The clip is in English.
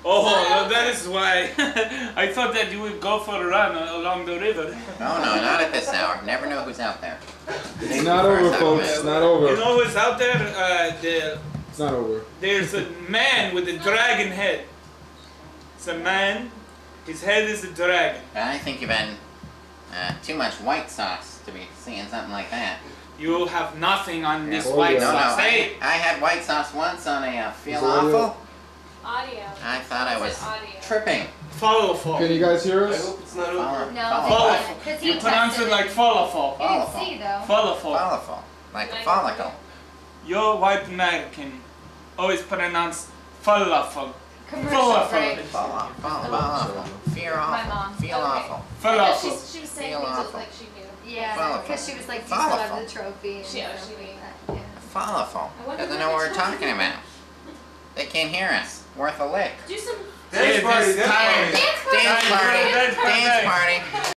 Oh, well, that is why. I thought that you would go for a run along the river. No, not at this hour. Never know who's out there. It's not over, folks. It's not over. You know who's out there? It's not over. There's a man with a dragon head. It's a man. His head is a dragon. I think you've had too much white sauce to be seeing something like that. You have nothing on this Oh, white yeah. sauce. No, Hey, I had white sauce once on a Feel Is it audio? Awful. Audio. I thought I It was said audio. tripping. falafel. Can you guys hear I us? hope it's not over. Follow- No, follow- they can't, 'cause he You pronounce tested it like falafel. You can see though. Falafel. Follicle. Like a follicle. Your white American always pronounce falafel. Commercial Falafel. break. Follicle. Fear My awful. mom. Feel Okay. awful. Falafel. She was saying Feel things awful. like she knew. Yeah, Falafel. because she was like, you Falafel. still have the trophy. And She- yeah, stuff she like knew. that. Yeah. Follicle. I wonder Doesn't where know what the we're trophy talking is. about. They can't hear us. Worth a lick. Do some. Dance Yeah, party, this dance time